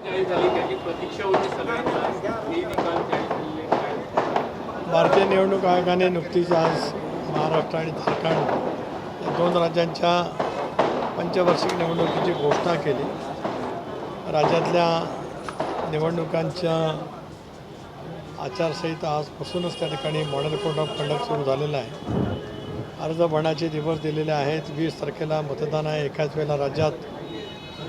भारतीय निवडणूक आयोगाने नुकतीच आज महाराष्ट्र आणि झारखंड या दोन राज्यांच्या पंचवार्षिक निवडणुकीची घोषणा केली. राज्यातल्या निवडणुकांच्या आचारसंहिता आजपासूनच त्या ठिकाणी मॉडेल कोड ऑफ कंडक्ट सुरू झालेला आहे. अर्ज भरण्याचे दिवस दिलेले आहेत. 20 तारखेला मतदान आहे. एकाच वेळेला राज्यात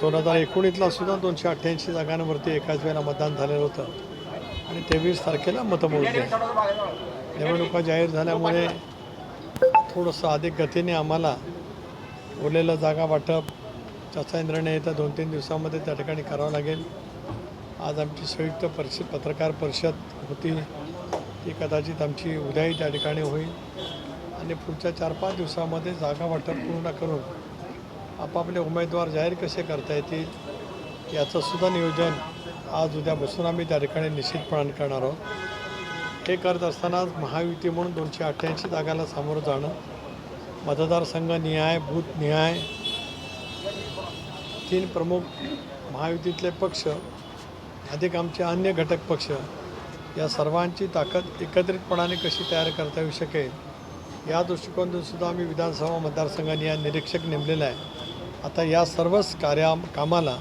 2019ला सुद्धा 288 जागांवरती एकाच वेळेला मतदान झालेलं होतं आणि 23 तारखेला मतमोजणी. निवडणुका जाहीर झाल्यामुळे थोडंसं अधिक गतीने आम्हाला उरलेलं जागा वाटपचा निर्णय येत्या 2-3 दिवसामध्ये त्या ठिकाणी करावा लागेल. आज आमची संयुक्त पत्रकार परिषद होती, ती कदाचित आमची उद्याही त्या ठिकाणी होईल आणि पुढच्या 4-5 दिवसामध्ये जागा वाटप पूर्ण करून आपापले उमेदवार जाहीर कसे करता येतील याचंसुद्धा नियोजन आज उद्या बसून आम्ही त्या ठिकाणी निश्चितपणाने करणार आहोत. हे करत असताना महायुती म्हणून 288 जागाला सामोरं जाणं, मतदारसंघ निहाय, बूथ निहाय 3 प्रमुख महायुतीतले पक्ष अधिक आमचे अन्य घटक पक्ष या सर्वांची ताकद एकत्रितपणाने कशी तयार करता येऊ शकेल या दृष्टिकोनातूनसुद्धा आम्ही विधानसभा मतदारसंघाने निरीक्षक नेमलेला आहे. आता या सर्वच कामाला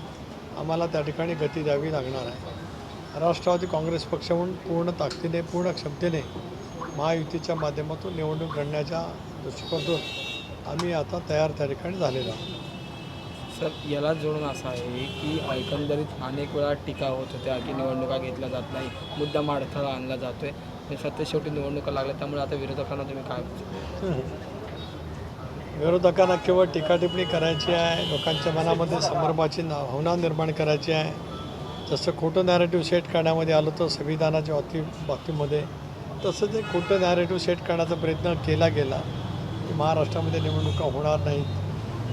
आम्हाला त्या ठिकाणी गती द्यावी लागणार आहे. राष्ट्रवादी काँग्रेस पक्ष म्हणून पूर्ण ताकदीने, पूर्ण क्षमतेने महायुतीच्या माध्यमातून निवडणूक लढण्याच्या दृष्टिकोनातून आम्ही आता तयार त्या ठिकाणी झालेलो आहोत. सर, याला जोडून असं आहे की एकंदरीत अनेक वेळा टीका होत होत्या की निवडणुका घेतल्या जात नाही, मुद्दाम अडथळा आणला जातो आहे. सत्य शेवटी निवडणुका लागल्या, त्यामुळे आता विरोधकांना तुम्ही काय विरोधकांना केवळ टीकाटिप्पणी करायची आहे, लोकांच्या मनामध्ये संभ्रमाची भावना निर्माण करायची आहे. जसं खोटं नॅरेटिव्ह सेट करण्यामध्ये आलं होतं संविधानाच्या बाबतीमध्ये, तसं ते खोटं नॅरेटिव्ह सेट करण्याचा प्रयत्न केला गेला की महाराष्ट्रामध्ये निवडणुका होणार नाहीत.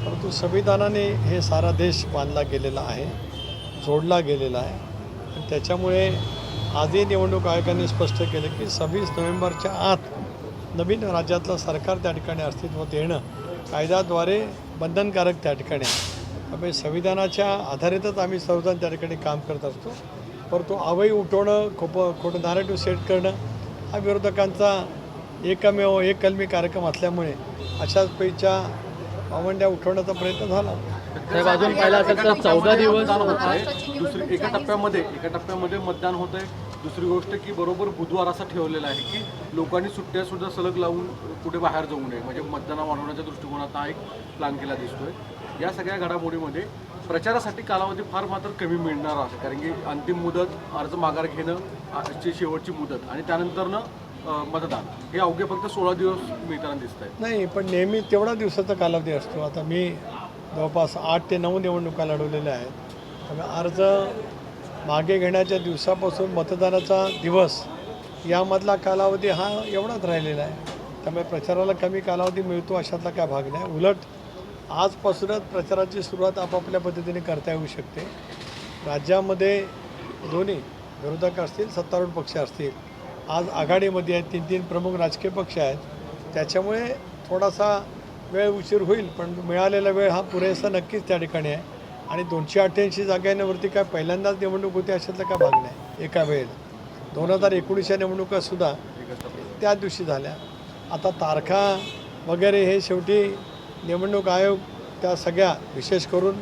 परंतु संविधानाने हे सारा देश बांधला गेलेला आहे, जोडला गेलेला आहे आणि त्याच्यामुळे आजही निवडणूक आयोगाने स्पष्ट केलं की 26 नोव्हेंबरच्या आत नवीन राज्यातलं सरकार त्या ठिकाणी अस्तित्वात येणं कायद्याद्वारे बंधनकारक त्या ठिकाणी आहे. त्यामुळे संविधानाच्या आधारितच आम्ही सर्वजण त्या ठिकाणी काम करत असतो. परंतु अवई उठवणं, खोटं नॅरेटिव्ह सेट करणं हा विरोधकांचा एक कलमी कार्यक्रम असल्यामुळे अशाच पैच्या पावंड्या उठवण्याचा प्रयत्न झाला. साहेब, अजून पाहिलं असेल तर 14 दिवस दुसरी एका टप्प्यामध्ये मतदान होत आहे. दुसरी गोष्ट की बरोबर बुधवार असा ठेवलेला आहे की लोकांनी सुट्ट्यासुद्धा सलग लावून कुठे बाहेर जाऊ नये, म्हणजे मतदान वाढवण्याच्या दृष्टिकोनात हा एक प्लॅन केला दिसतोय. या सगळ्या घडामोडीमध्ये प्रचारासाठी कालावधी फार मात्र कमी मिळणार आहे, कारण की अंतिम मुदत अर्ज माघार घेणं ची शेवटची मुदत आणि त्यानंतरनं मतदान हे अवघे फक्त 16 दिवस मिळताना दिसत आहेत. नाही, पण नेहमी तेवढा दिवसाचा कालावधी असतो. आता मी जवळपास 8 ते 9 निवडणुका लढवलेल्या आहेत. त्यामुळे अर्ज मागे घेण्याच्या दिवसापासून मतदानाचा दिवस यामधला कालावधी हा एवढाच राहिलेला आहे. त्यामुळे प्रचाराला कमी कालावधी मिळतो अशातला काय भाग नाही. उलट आजपासूनच प्रचाराची सुरुवात आपापल्या पद्धतीने करता येऊ शकते. राज्यामध्ये दोन्ही विरोधक असतील, सत्तारूढ पक्ष असतील, आज आघाडीमध्ये आहेत. 3 प्रमुख राजकीय पक्ष आहेत. त्याच्यामुळे थोडासा वेळ उशीर होईल, पण मिळालेला वेळ हा पुरेसा नक्कीच त्या ठिकाणी आहे. आणि 288 जागांवरती काय पहिल्यांदाच निवडणूक होती अशातला काय भाग नाही. एका वेळेला 2019च्या निवडणुकासुद्धा त्याच दिवशी झाल्या. आता तारखा वगैरे हे शेवटी निवडणूक आयोग त्या सगळ्या, विशेष करून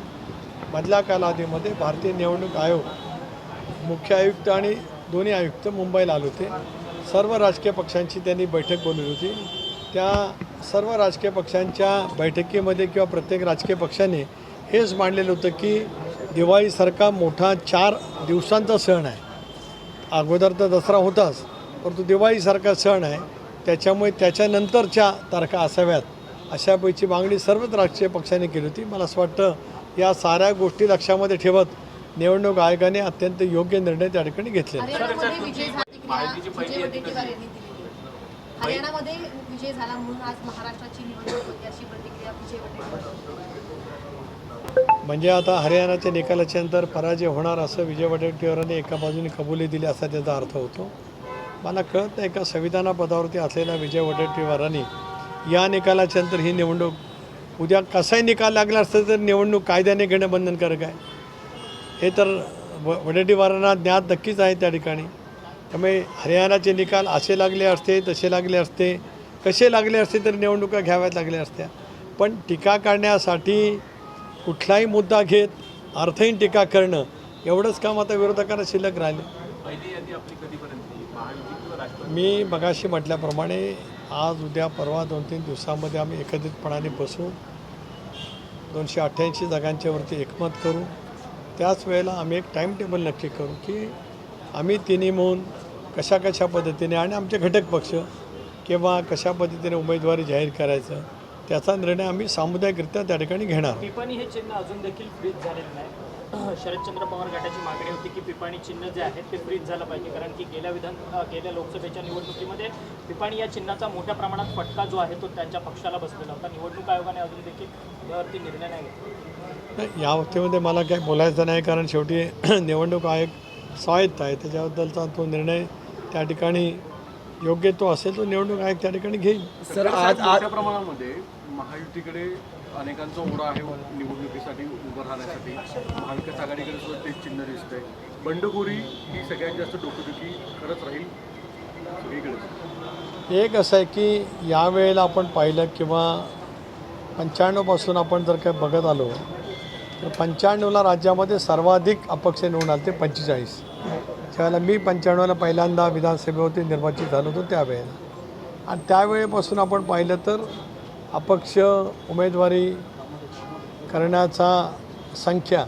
मधल्या कालावधीमध्ये भारतीय निवडणूक आयोग मुख्य आयुक्त आणि दोन्ही आयुक्त मुंबईला आले होते. सर्व राजकीय पक्षांची त्यांनी बैठक बोलवली होती. त्या सर्व राजकीय पक्षांच्या बैठकीमध्ये किंवा प्रत्येक राजकीय पक्षाने हेच मांडलेलं होतं की दिवाळीसारखा मोठा 4 दिवसांचा सण आहे. अगोदर तर दसरा होताच, परंतु दिवाळीसारखा सण आहे, त्याच्यामुळे त्याच्यानंतरच्या तारखा असाव्यात अशापैकी मागणी सर्वच राजकीय पक्षांनी केली होती. मला असं वाटतं या साऱ्या गोष्टी लक्षामध्ये ठेवत निवडणूक आयोगाने अत्यंत योग्य निर्णय त्या ठिकाणी घेतले. हरियाणामध्ये विजय झाला म्हणून आज महाराष्ट्राची निवडणूक होती अशी प्रतिक्रिया विजय वडेट्टीवार. म्हणजे आता हरियाणाच्या निकालाच्या नंतर पराजय होणार असं विजय वडेट्टीवारांनी एका बाजूने कबुली दिली असा त्याचा अर्थ होतो. मला कळत नाही का संविधाना पदावरती असलेल्या विजय वडेट्टीवारांनी या निकालाच्या नंतर ही निवडणूक उद्या कसाही निकाल लागला असता तर निवडणूक कायद्याने घेणं बंधनकारक आहे. हे तर वडेट्टीवारांना ज्ञात नक्कीच आहे त्या ठिकाणी. त्यामुळे हरियाणाचे निकाल असे लागले असते, तसे लागले असते, कसे लागले असते तर निवडणुका घ्याव्यात लागल्या असत्या. पण टीका करण्यासाठी कुठलाही मुद्दा घेत अर्थहीन टीका करणं एवढंच काम आता विरोधकांना शिल्लक राहिले. मी मगाशी म्हटल्याप्रमाणे आज उद्या परवा 2-3 दिवसामध्ये आम्ही एकत्रितपणाने बसू, 288 जागांच्यावरती एकमत करू. त्याच वेळेला आम्ही एक टाईम टेबल नक्की करू की आम्ही तिन्ही मिळून कशा पद्धतीने आणि आमचे घटक पक्ष किंवा कशा पद्धतीने उमेदवारी जाहीर करायचं त्याचा निर्णय आम्ही सामुदायिकरित्या त्या ठिकाणी घेणार. पिपाणी हे चिन्ह अजून देखील फ्रीज झालेलं नाही. शरदचंद्र पवार गटाची मागणी होती की पिपाणी चिन्ह जे आहे ते फ्रीज झालं पाहिजे, कारण की गेल्या लोकसभेच्या निवडणुकीमध्ये पिपाणी या चिन्हाचा मोठ्या प्रमाणात फटका जो आहे तो त्यांच्या पक्षाला बसलेला होता. निवडणूक आयोगाने अजून देखील यावरती निर्णय नाही घेतला. नाही, या बाबतीमध्ये मला काही बोलायचं नाही, कारण शेवटी निवडणूक आयोग स्वायत्त आहे. त्याच्याबद्दलचा तो निर्णय त्या ठिकाणी योग्य तो असेल तो निवडणूक आयोग त्या ठिकाणी घेईल. सर आज मोठ्या प्रमाणामध्ये महायुतीकडे अनेकांचा ओढा आहे निवडणुकीसाठी उभं राहण्यासाठी. महाविकास आघाडीकडे सुद्धा तेच चिन्ह दिसतंय. बंडखोरी ही सगळ्यात जास्त डोकेदुखी खरंच राहील सगळीकडे. एक असं आहे की यावेळेला आपण पाहिलं किंवा 95पासून आपण जर काही बघत आलो तर 95ला राज्यामध्ये सर्वाधिक अपक्ष निवडून आले ते 45. ज्यावेळेला मी 95ला पहिल्यांदा विधानसभेवरती निर्वाचित झालो होतो त्यावेळेला, आणि त्यावेळेपासून आपण पाहिलं तर अपक्ष उमेदवारी करण्याचा संख्या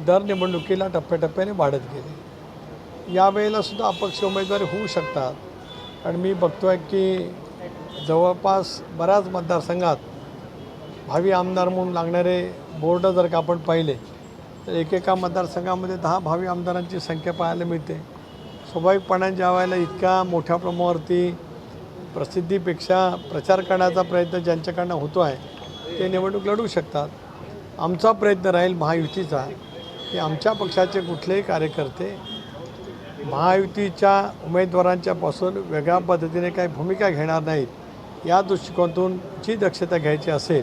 दर निवडणुकीला टप्प्याटप्प्याने वाढत गेली. यावेळेलासुद्धा अपक्ष उमेदवारी होऊ शकतात, कारण मी बघतो आहे की जवळपास बऱ्याच मतदारसंघात भावी आमदार म्हणून लागणारे बोर्ड जर का आपण पाहिले तर एकेका मतदारसंघामध्ये 10 भावी आमदारांची संख्या पाहायला मिळते. स्वाभाविकपणाने ज्या वेळेला इतक्या मोठ्या प्रमाणावरती प्रसिद्धीपेक्षा प्रचार करण्याचा प्रयत्न ज्यांच्याकडनं होतो आहे ते निवडणूक लढवू शकतात. आमचा प्रयत्न राहील महायुतीचा की आमच्या पक्षाचे कुठलेही कार्यकर्ते महायुतीच्या उमेदवारांच्यापासून वेगळ्या पद्धतीने काही भूमिका घेणार नाहीत. या दृष्टिकोनातून जी दक्षता घ्यायची असेल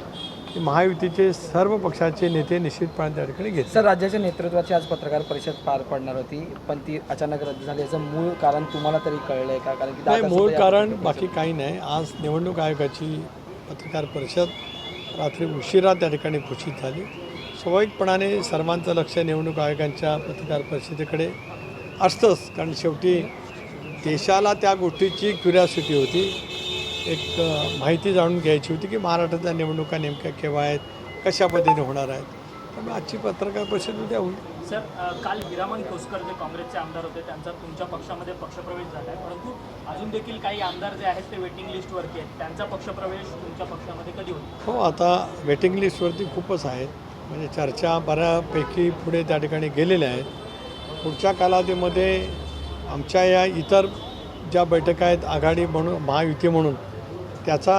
की महायुतीचे सर्व पक्षाचे नेते निश्चितपणे त्या ठिकाणी घेतील. सर, राज्याच्या नेतृत्वाची आज पत्रकार परिषद पार पडणार होती, पण ती अचानक रद्द झाली. याचं मूळ कारण तुम्हाला तरी कळलं आहे का? कारण की नाही, मूळ कारण बाकी काही नाही. आज निवडणूक आयोगाची पत्रकार परिषद रात्री उशिरा त्या ठिकाणी घोषित झाली. स्वाभाविकपणाने सर्वांचं लक्ष निवडणूक आयोगांच्या पत्रकार परिषदेकडे असतंच, कारण शेवटी देशाला त्या गोष्टीची क्युरिओसिटी होती, एक माहिती जाणून घ्यायची होती की महाराष्ट्रातल्या निवडणुका नेमक्या केव्हा आहेत, कशा पद्धतीने होणार आहेत. त्यामुळे आजची पत्रकार परिषद उद्या होईल. सर, काल हिरामन खोसकर जे काँग्रेसचे आमदार होते त्यांचा तुमच्या पक्षामध्ये पक्षप्रवेश झाला आहे, परंतु अजून देखील काही आमदार जे आहेत ते वेटिंग लिस्टवरती आहेत. त्यांचा पक्षप्रवेश तुमच्या पक्षामध्ये कधी होईल? हो, आता वेटिंग लिस्टवरती खूपच आहेत, म्हणजे चर्चा बऱ्यापैकी पुढे त्या ठिकाणी गेलेल्या आहेत. पुढच्या कालावधीमध्ये आमच्या या इतर ज्या बैठका आहेत आघाडी म्हणून महायुती म्हणून त्याचा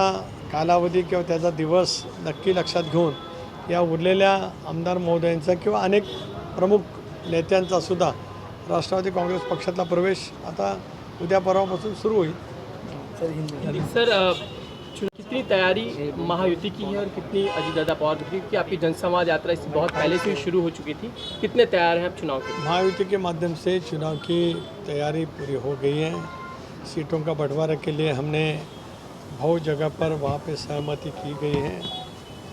कालावधी किंवा त्याचा दिवस नक्की लक्षात घेऊन या उरलेल्या आमदार महोदयांचा किंवा अनेक प्रमुख नेत्यांचा सुद्धा राष्ट्रवादी काँग्रेस पक्षातला प्रवेश आता उद्या परवापासून सुरू होईल. सर, कितनी तैयारी महायुति की है और कितनी अजीतदादा पवार की, क्योंकि आपकी जनसंवाद यात्रा इससे बहुत पहले से ही शुरू हो चुकी थी, कितने तैयार हैं आप चुनाव के? महायुति के माध्यम से चुनाव की तैयारी पूरी हो गई है. सीटों का बंटवारा के लिए हमने बहुत जगह पर वहाँ पे सहमति की गई है.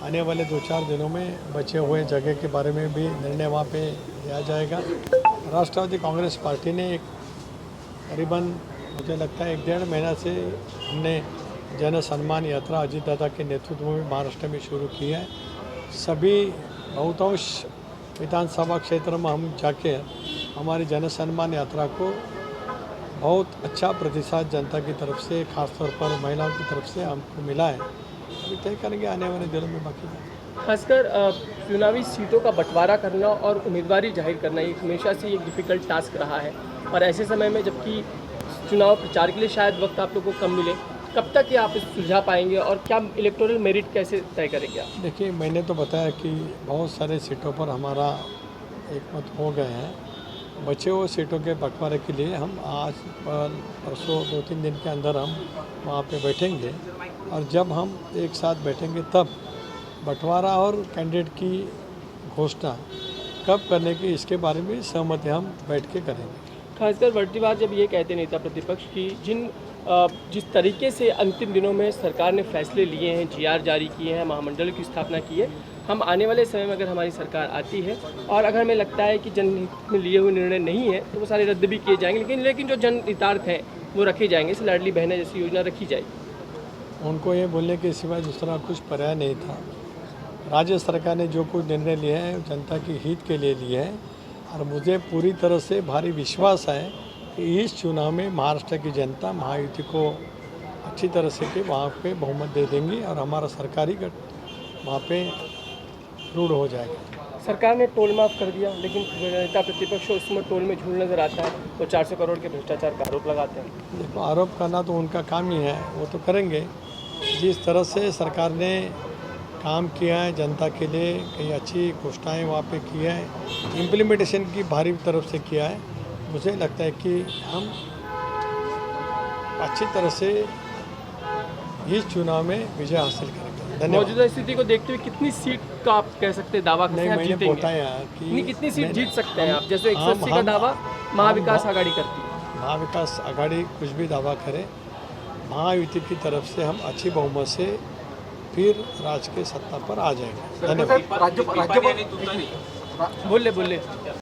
आने वाले 2-4 दिनों में बचे हुए जगह के बारे में भी निर्णय वहाँ पे लिया जाएगा. राष्ट्रवादी कांग्रेस पार्टी ने एक करीबन मुझे लगता है 1-1.5 महीना से हमने जन सम्मान यात्रा अजीतदादा के नेतृत्व में महाराष्ट्र में शुरू की है. सभी बहुतांश विधानसभा क्षेत्र में हम जाके हमारी जन सम्मान यात्रा को बहुत अच्छा प्रतिसाद जनता की तरफ से, खासतौर पर महिलाओं की तरफ से हमको मिला है. अभी तय करेंगे आने वाले दिनों में. बाकी खासकर चुनावी सीटों का बंटवारा करना और उम्मीदवारी जाहिर करना ये हमेशा से एक डिफ़िकल्ट टास्क रहा है, और ऐसे समय में जबकि चुनाव प्रचार के लिए शायद वक्त आप लोगों को कम मिले, कब तक ये आप इस सुलझा पाएंगे और क्या इलेक्टोरल मेरिट कैसे तय करेंगे आप? देखिए, मैंने तो बताया कि बहुत सारे सीटों पर हमारा एकमत हो गए हैं. बचे हुए सीटों के बंटवारे के लिए हम आज परसों 2-3 दिन के अंदर हम वहाँ पे बैठेंगे, और जब हम एक साथ बैठेंगे तब बंटवारा और कैंडिडेट की घोषणा कब करने की इसके बारे में सहमति हम बैठ के करेंगे। खासकर बढ़ती बात जब ये कहते नेता प्रतिपक्ष की जिस तरीके से अंतिम दिनों में सरकार ने फैसले लिए हैं, जीआर जारी किए हैं, महामंडल की स्थापना की है, हम आने वाले समय में अगर हमारी सरकार आती है और अगर हमें लगता है कि जनहित में लिए हुए निर्णय नहीं है तो वो सारे रद्द भी किए जाएंगे, लेकिन जो जनहितार्थ हैं वो रखे जाएंगे। इस लाडली बहना जैसी योजना रखी जाएगी। उनको ये बोलने के सिवाय दूसरा कुछ पर्याय नहीं था। राज्य सरकार ने जो कुछ निर्णय लिए हैं जनता के हित के लिए लिए हैं और मुझे पूरी तरह से भारी विश्वास है कि इस चुनाव में महाराष्ट्र की जनता महायुति को अच्छी तरह से के वहाँ पे बहुमत दे देंगी और हमारा सरकारी गठ वहाँ पे रूढ़ हो जाएगा। सरकार ने टोल माफ़ कर दिया, लेकिन नेता प्रतिपक्ष उसमें टोल में झूल नजर आता है। वो 400 करोड़ के भ्रष्टाचार का आरोप लगाते हैं। देखो, आरोप करना तो उनका काम ही है, वो तो करेंगे। जिस तरह से सरकार ने काम किया है जनता के लिए, कई अच्छी घोषणाएं वहाँ पे की है, इम्प्लीमेंटेशन की भारी तरफ से किया है, मुझे लगता है कि हम अच्छी तरह से इस चुनाव में विजय हासिल करेंगे। धन्यवाद। मौजूदा स्थिति को देखते हुए कितनी सीट का आप कह सकते हैं दावा नहीं, मैंने जीतेंगे? बताया कि नहीं, कितनी सीट मैंने- जीत सकते हैं आप? जैसे हम- 180 का हम- दावा महाविकास हम- आघाड़ी करती है। महाविकास आघाड़ी कुछ भी दावा करे, महायुति की तरफ से हम अच्छी बहुमत से फिर राज्य के सत्ता पर आ जाएंगे। धन्यवाद। राज्यपाल बोले